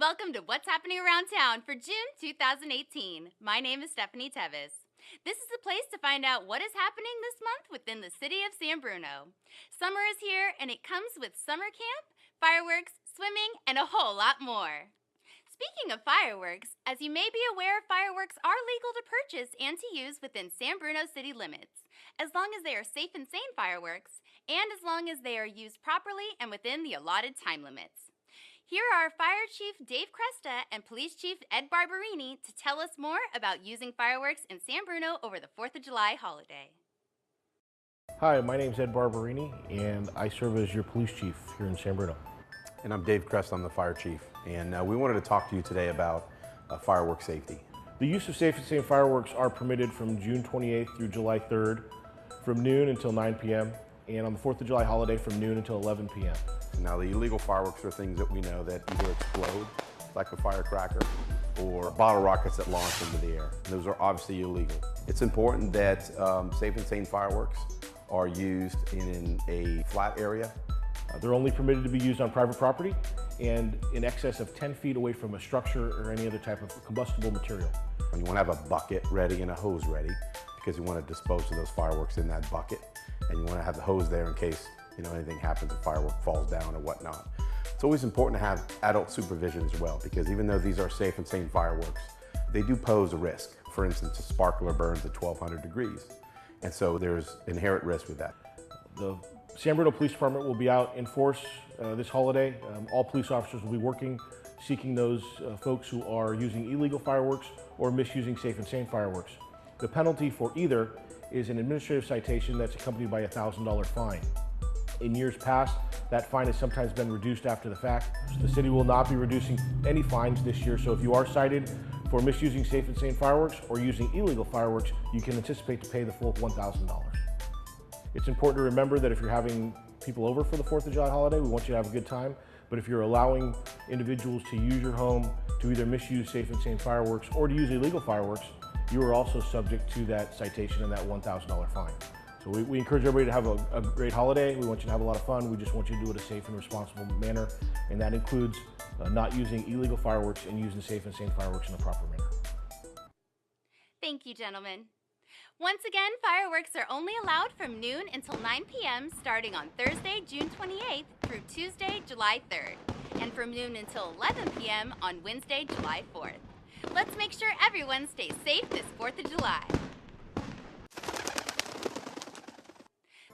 Welcome to What's Happening Around Town for June 2018. My name is Stephanie Tevis. This is the place to find out what is happening this month within the city of San Bruno. Summer is here, and it comes with summer camp, fireworks, swimming, and a whole lot more. Speaking of fireworks, as you may be aware, fireworks are legal to purchase and to use within San Bruno city limits, as long as they are safe and sane fireworks, and as long as they are used properly and within the allotted time limits. Here are Fire Chief Dave Cresta and Police Chief Ed Barberini to tell us more about using fireworks in San Bruno over the 4th of July holiday. Hi, my name is Ed Barberini, and I serve as your police chief here in San Bruno. And I'm Dave Crest, I'm the fire chief. And we wanted to talk to you today about fireworks safety. The use of safe and sane fireworks are permitted from June 28th through July 3rd, from noon until 9 p.m., and on the 4th of July holiday from noon until 11 p.m. Now, the illegal fireworks are things that we know that either explode, like a firecracker, or bottle rockets that launch into the air. Those are obviously illegal. It's important that safe and sane fireworks are used in a flat area. They're only permitted to be used on private property and in excess of 10 feet away from a structure or any other type of combustible material. And you want to have a bucket ready and a hose ready because you want to dispose of those fireworks in that bucket, and you want to have the hose there in case anything happens, a firework falls down or whatnot. It's always important to have adult supervision as well, because even though these are safe and sane fireworks, they do pose a risk. For instance, a sparkler burns at 1200 degrees, and so there's inherent risk with that. The San Bruno Police Department will be out in force this holiday. All police officers will be working, seeking those folks who are using illegal fireworks or misusing safe and sane fireworks. The penalty for either is an administrative citation that's accompanied by a $1,000 fine. In years past, that fine has sometimes been reduced after the fact. The city will not be reducing any fines this year, so if you are cited for misusing safe and sane fireworks or using illegal fireworks, you can anticipate to pay the full $1,000. It's important to remember that if you're having people over for the 4th of July holiday, we want you to have a good time, but if you're allowing individuals to use your home to either misuse safe and sane fireworks or to use illegal fireworks, you are also subject to that citation and that $1,000 fine. So we encourage everybody to have a great holiday. We want you to have a lot of fun. We just want you to do it in a safe and responsible manner, and that includes not using illegal fireworks and using safe and sane fireworks in a proper manner. Thank you, gentlemen. Once again, fireworks are only allowed from noon until 9 p.m. starting on Thursday, June 28th through Tuesday, July 3rd, and from noon until 11 p.m. on Wednesday, July 4th. Let's make sure everyone stays safe this 4th of July.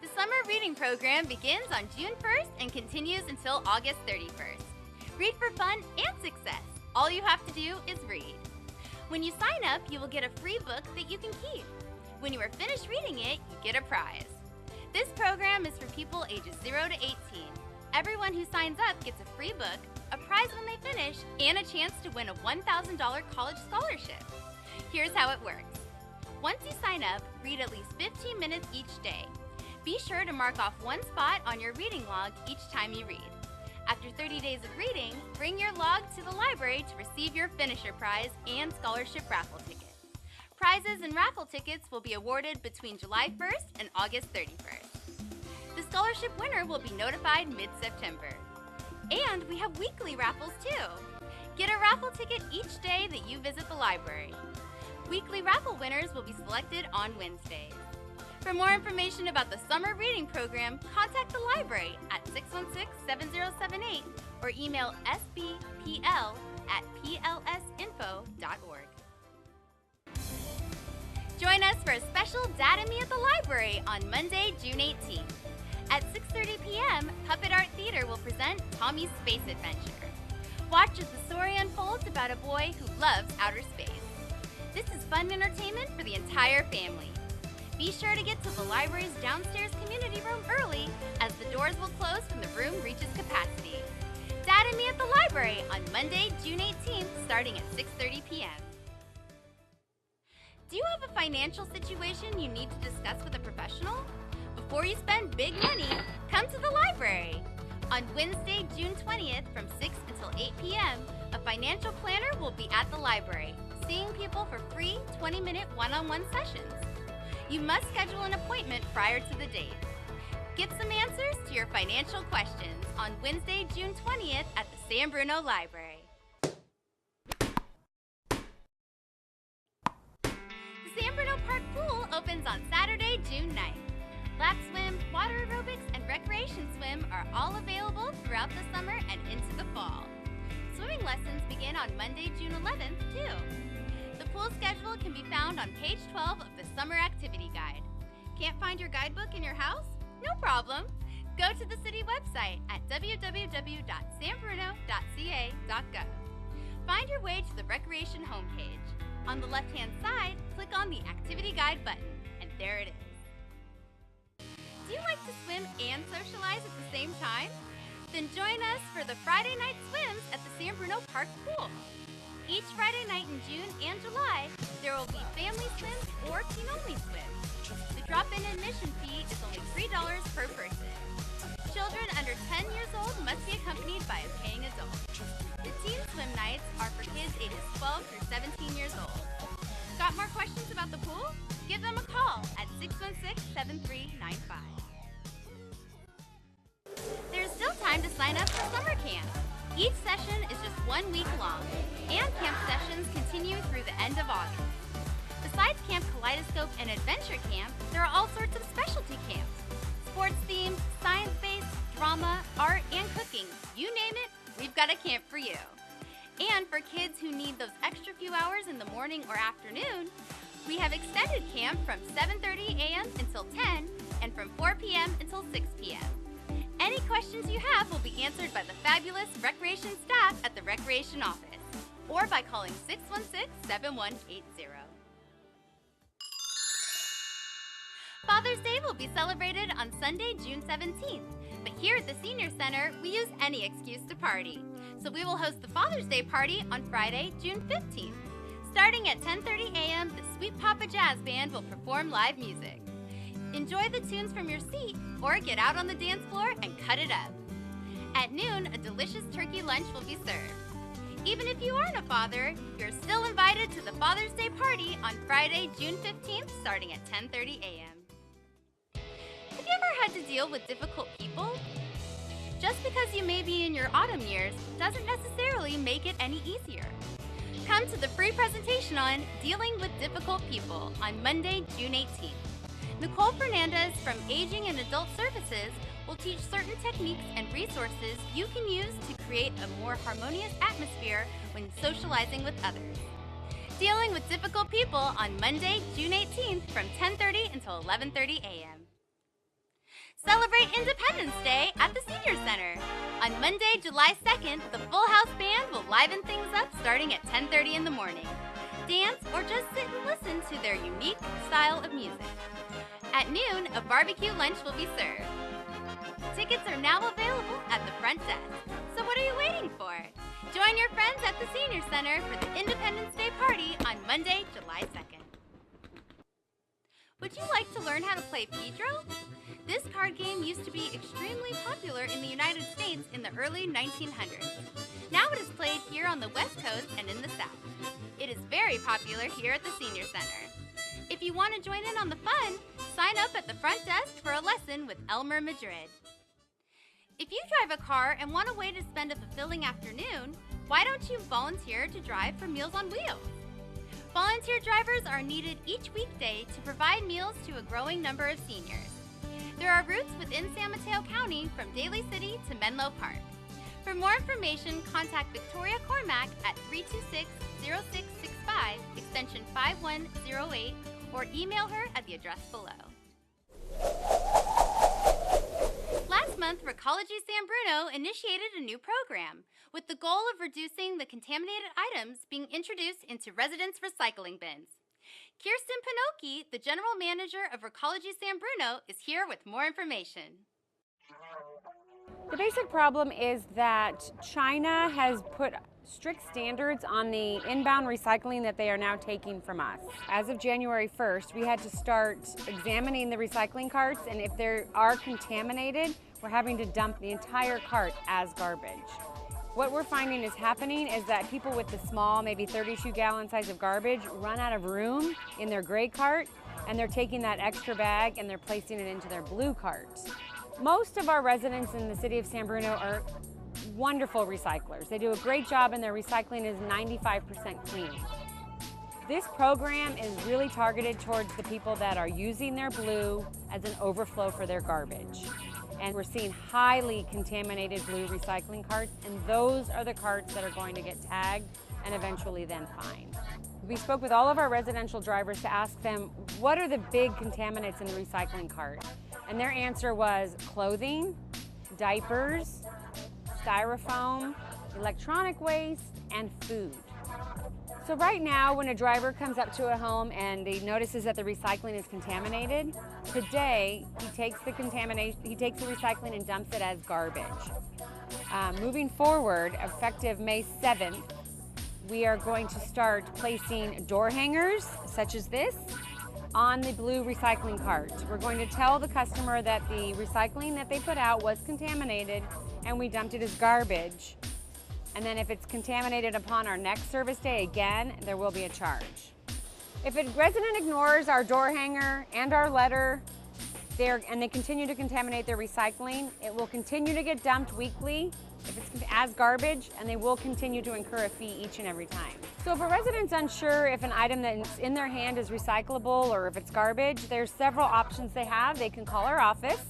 The summer reading program begins on June 1st and continues until August 31st. Read for fun and success. All you have to do is read. When you sign up, you will get a free book that you can keep. When you are finished reading it, you get a prize. This program is for people ages 0 to 18. Everyone who signs up gets a free book, a prize when they finish, and a chance to win a $1,000 college scholarship. Here's how it works. Once you sign up, read at least 15 minutes each day. Be sure to mark off one spot on your reading log each time you read. After 30 days of reading, bring your log to the library to receive your finisher prize and scholarship raffle ticket. Prizes and raffle tickets will be awarded between July 1st and August 31st. The scholarship winner will be notified mid-September. And we have weekly raffles too. Get a raffle ticket each day that you visit the library. Weekly raffle winners will be selected on Wednesdays. For more information about the summer reading program, contact the library at 616-7078 or email sbpl@plsinfo.org. Join us for a special Dad and Me at the Library on Monday, June 18th. At 6:30 p.m., Puppet Art Theater will present Tommy's Space Adventure. Watch as the story unfolds about a boy who loves outer space. This is fun entertainment for the entire family. Be sure to get to the library's downstairs community room early, as the doors will close when the room reaches capacity. Dad and Me at the Library on Monday, June 18th, starting at 6:30 p.m. Do you have a financial situation you need to discuss with a professional? Before you spend big money, come to the library. On Wednesday, June 20th from 6 until 8 p.m., a financial planner will be at the library, seeing people for free 20-minute one-on-one sessions. You must schedule an appointment prior to the date. Get some answers to your financial questions on Wednesday, June 20th at the San Bruno Library. begins on Saturday, June 9th. Lap swim, water aerobics, and recreation swim are all available throughout the summer and into the fall. Swimming lessons begin on Monday, June 11th, too. The pool schedule can be found on page 12 of the Summer Activity Guide. Can't find your guidebook in your house? No problem. Go to the city website at www.sanbruno.ca.gov. Find your way to the recreation homepage. On the left-hand side, click on the Activity Guide button, and there it is. Do you like to swim and socialize at the same time? Then join us for the Friday night swims at the San Bruno Park Pool. Each Friday night in June and July, there will be family swims or teen-only swims. The drop-in admission fee is only $3 per person. Children under 10 years old must be accompanied by a paying adult. The teen swim nights are for kids ages 12 through 17 years old. Got more questions about the pool? Give them a call at 616-7395. There's still time to sign up for summer camp. Each session is just 1 week long, and camp sessions continue through the end of August. Besides Camp Kaleidoscope and Adventure Camp, there are all sorts of specialty camps. Sports-themed, science-based, drama, art, and cooking. You name it, we've got a camp for you. And for kids who need those extra few hours in the morning or afternoon, we have extended camp from 7:30 a.m. until 10 and from 4 p.m. until 6 p.m. Any questions you have will be answered by the fabulous recreation staff at the Recreation Office or by calling 616-7180. Father's Day will be celebrated on Sunday, June 17th, but here at the Senior Center, we use any excuse to party. So we will host the Father's Day party on Friday, June 15th. Starting at 10:30 a.m., the Sweet Papa Jazz Band will perform live music. Enjoy the tunes from your seat or get out on the dance floor and cut it up. At noon, a delicious turkey lunch will be served. Even if you aren't a father, you're still invited to the Father's Day party on Friday, June 15th, starting at 10:30 a.m. Have you ever had to deal with difficult people? Just because you may be in your autumn years doesn't necessarily make it any easier. Come to the free presentation on Dealing with Difficult People on Monday, June 18th. Nicole Fernandez from Aging and Adult Services will teach certain techniques and resources you can use to create a more harmonious atmosphere when socializing with others. Dealing with Difficult People on Monday, June 18th from 10:30 until 11:30 a.m. Celebrate Independence Day at the Senior Center. On Monday, July 2nd, the Full House Band will liven things up starting at 10:30 in the morning. Dance or just sit and listen to their unique style of music. At noon, a barbecue lunch will be served. Tickets are now available at the front desk. So what are you waiting for? Join your friends at the Senior Center for the Independence Day party on Monday, July 2nd. Would you like to learn how to play Pedro? This card game used to be extremely popular in the United States in the early 1900s. Now it is played here on the West Coast and in the South. It is very popular here at the Senior Center. If you want to join in on the fun, sign up at the front desk for a lesson with Elmer Madrid. If you drive a car and want a way to spend a fulfilling afternoon, why don't you volunteer to drive for Meals on Wheels? Volunteer drivers are needed each weekday to provide meals to a growing number of seniors. There are routes within San Mateo County from Daly City to Menlo Park. For more information, contact Victoria Cormack at 326-0665, extension 5108, or email her at the address below. Last month, Recology San Bruno initiated a new program with the goal of reducing the contaminated items being introduced into residents' recycling bins. Kirsten Pinoki, the general manager of Recology San Bruno, is here with more information. The basic problem is that China has put strict standards on the inbound recycling that they are now taking from us. As of January 1st, we had to start examining the recycling carts, and if they are contaminated, we're having to dump the entire cart as garbage. What we're finding is happening is that people with the small, maybe 32-gallon size of garbage run out of room in their gray cart, and they're taking that extra bag and they're placing it into their blue cart. Most of our residents in the city of San Bruno are wonderful recyclers. They do a great job and their recycling is 95% clean. This program is really targeted towards the people that are using their blue as an overflow for their garbage. And we're seeing highly contaminated blue recycling carts, and those are the carts that are going to get tagged and eventually then fined. We spoke with all of our residential drivers to ask them, what are the big contaminants in the recycling cart? And their answer was clothing, diapers, styrofoam, electronic waste, and food. So right now, when a driver comes up to a home and he notices that the recycling is contaminated, today he takes the recycling and dumps it as garbage. Moving forward, effective May 7th, we are going to start placing door hangers, such as this, on the blue recycling cart. We're going to tell the customer that the recycling that they put out was contaminated and we dumped it as garbage. And then if it's contaminated upon our next service day again, there will be a charge. If a resident ignores our door hanger and our letter, and they continue to contaminate their recycling, it will continue to get dumped weekly if it's as garbage, and they will continue to incur a fee each and every time. So if a resident's unsure if an item that's in their hand is recyclable or if it's garbage, there's several options they have. They can call our office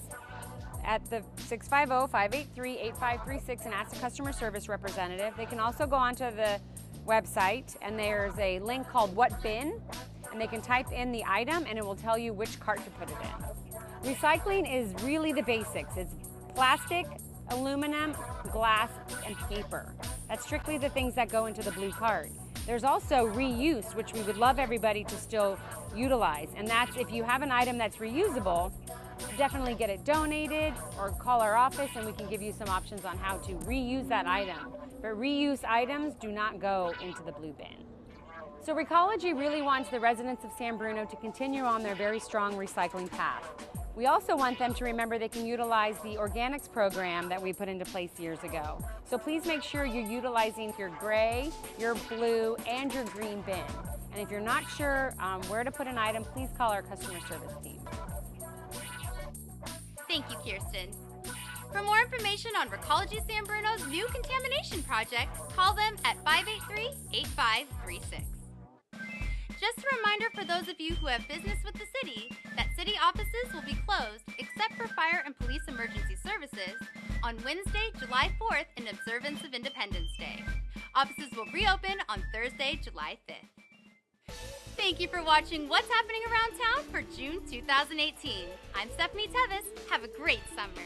at the 650-583-8536 and ask a customer service representative. They can also go onto the website, and there's a link called What Bin, and they can type in the item and it will tell you which cart to put it in. Recycling is really the basics. It's plastic, aluminum, glass, and paper. That's strictly the things that go into the blue cart. There's also reuse, which we would love everybody to still utilize, and that's if you have an item that's reusable, definitely get it donated or call our office and we can give you some options on how to reuse that item. But reuse items do not go into the blue bin. So Recology really wants the residents of San Bruno to continue on their very strong recycling path. We also want them to remember they can utilize the organics program that we put into place years ago. So please make sure you're utilizing your gray, your blue, and your green bin. And if you're not sure where to put an item, please call our customer service team. Thank you, Kirsten. For more information on Recology San Bruno's new contamination project, call them at 583-8536. Just a reminder for those of you who have business with the city that city offices will be closed except for fire and police emergency services on Wednesday, July 4th in observance of Independence Day. Offices will reopen on Thursday, July 5th. Thank you for watching What's Happening Around Town for June 2018. I'm Stephanie Tevis. Have a great summer.